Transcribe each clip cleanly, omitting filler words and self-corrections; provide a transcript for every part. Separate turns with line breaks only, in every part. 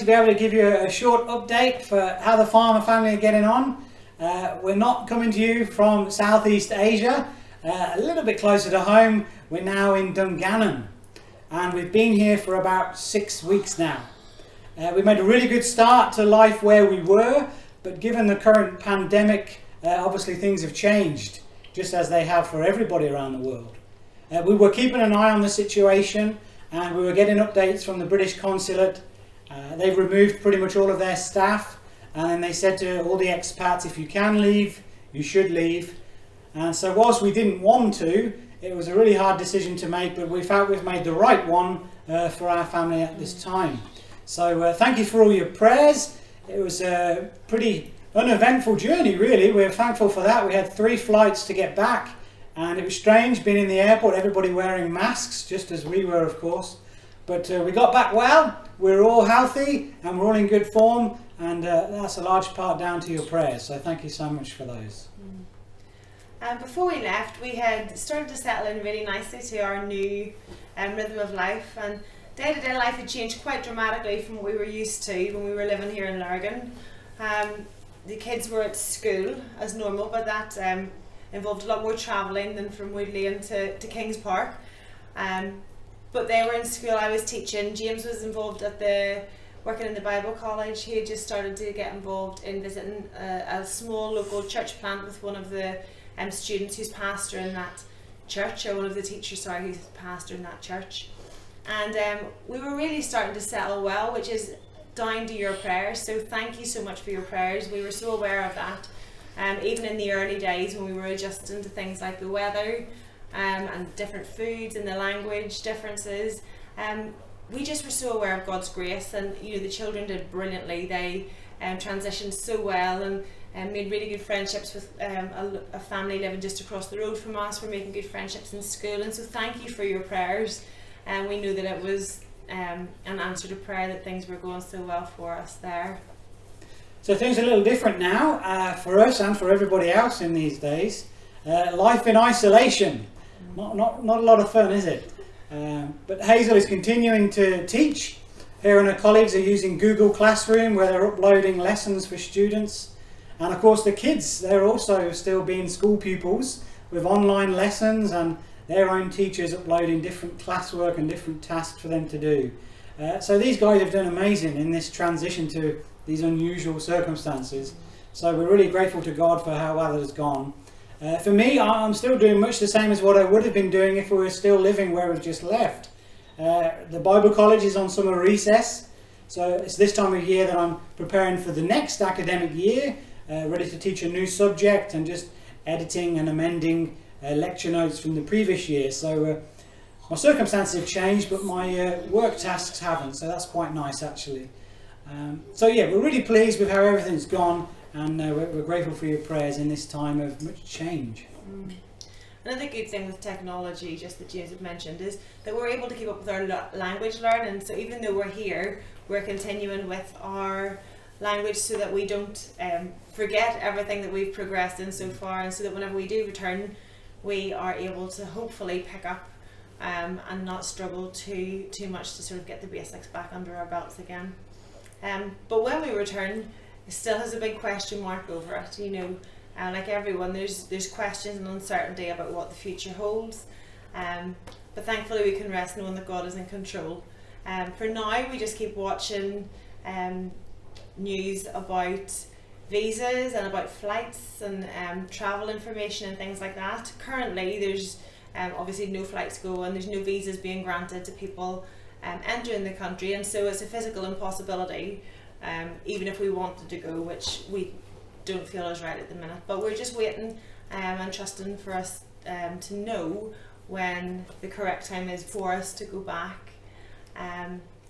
to be able to give you a short update for how the Farmer family are getting on. We're not coming to you from Southeast Asia, a little bit closer to home. We're now in Dungannon, and we've been here for about 6 weeks now. We made a really good start to life where we were, but given the current pandemic, obviously things have changed, just as they have for everybody around the world. We were keeping an eye on the situation, and we were getting updates from the British consulate. They've removed pretty much all of their staff, and then they said to all the expats, if you can leave, you should leave. And so whilst we didn't want to, it was a really hard decision to make, but we felt we've made the right one for our family at this time. So thank you for all your prayers. It was a pretty uneventful journey, really. We're thankful for that. We had 3 flights to get back, and it was strange being in the airport, everybody wearing masks, just as we were, of course. But we got back well, we're all healthy, and we're all in good form, and that's a large part down to your prayers, so thank you so much for those.
Before we left, we had started to settle in really nicely to our new rhythm of life, and day-to-day life had changed quite dramatically from what we were used to when we were living here in Lurgan. The kids were at school as normal, but that involved a lot more travelling than from Woodley to Kings Park. But they were in school, I was teaching. James was involved at working in the Bible college. He had just started to get involved in visiting a small local church plant with one of the students who's pastor in that church, or one of the teachers, sorry, who's pastor in that church. And we were really starting to settle well, which is down to your prayers. So thank you so much for your prayers. We were so aware of that. Even in the early days when we were adjusting to things like the weather and different foods and the language differences, we just were so aware of God's grace, and the children did brilliantly. They transitioned so well and made really good friendships with a family living just across the road from us. We're making good friendships in school, and so thank you for your prayers. And we knew that it was an answer to prayer, that things were going so well for us there.
So things are a little different now for us and for everybody else in these days. Life in isolation, not a lot of fun, is it? But Hazel is continuing to teach. Her and her colleagues are using Google Classroom, where they're uploading lessons for students. And of course the kids, they're also still being school pupils with online lessons and their own teachers uploading different classwork and different tasks for them to do. So these guys have done amazing in this transition to these unusual circumstances. So we're really grateful to God for how well it has gone. For me, I'm still doing much the same as what I would have been doing if we were still living where we've just left. The Bible College is on summer recess, so it's this time of year that I'm preparing for the next academic year, ready to teach a new subject and just editing and amending lecture notes from the previous year. So my circumstances have changed, but my work tasks haven't, so that's quite nice actually. So yeah, we're really pleased with how everything's gone, and we're grateful for your prayers in this time of much change.
Another good thing with technology, just that James had mentioned, is that we're able to keep up with our language learning. So even though we're here, we're continuing with our language so that we don't forget everything that we've progressed in so far, and so that whenever we do return, we are able to hopefully pick up and not struggle too much to sort of get the basics back under our belts again. But when we return, it still has a big question mark over it. Like everyone, there's questions and uncertainty about what the future holds. But thankfully we can rest knowing that God is in control. For now, we just keep watching news about visas and about flights and travel information and things like that. Currently there's obviously no flights going, there's no visas being granted to people entering the country, and so it's a physical impossibility, even if we wanted to go, which we don't feel is right at the minute. But we're just waiting and trusting for us to know when the correct time is for us to go back.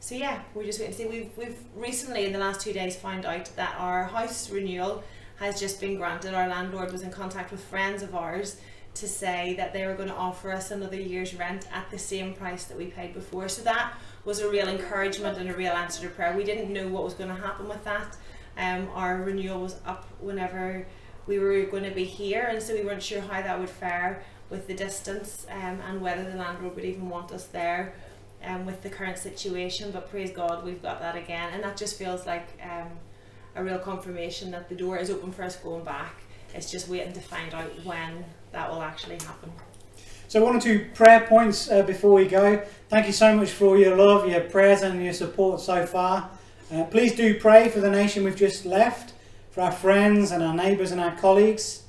So yeah, we're just waiting to see. We've recently, in the last 2 days, found out that our house renewal has just been granted. Our landlord was in contact with friends of ours to say that they were going to offer us another year's rent at the same price that we paid before. So that was a real encouragement and a real answer to prayer. We didn't know what was going to happen with that. Our renewal was up whenever we were going to be here, and so we weren't sure how that would fare with the distance and whether the landlord would even want us there with the current situation, but praise God we've got that again, and that just feels like a real confirmation that the door is open for us going back. It's just waiting to find out when that will actually happen.
So 1 or 2 prayer points before we go. Thank you so much for all your love, your prayers and your support so far. Please do pray for the nation we've just left, for our friends and our neighbours and our colleagues.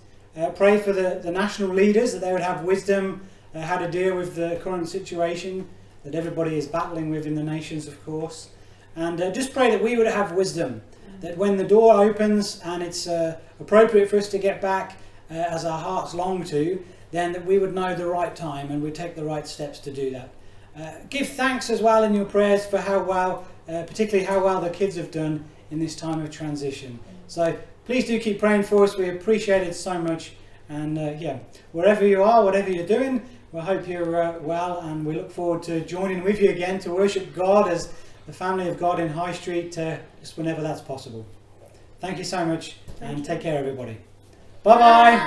Pray for the national leaders, that they would have wisdom how to deal with the current situation that everybody is battling with in the nations, of course. And just pray that we would have wisdom, that when the door opens and it's appropriate for us to get back as our hearts long to, then that we would know the right time and we'd take the right steps to do that. Give thanks as well in your prayers for how well, particularly how well the kids have done in this time of transition. So please do keep praying for us. We appreciate it so much. And yeah, wherever you are, whatever you're doing, we hope you're well, and we look forward to joining with you again to worship God as the family of God in High Street, just whenever that's possible. Thank you so much, and take care, everybody. Bye bye.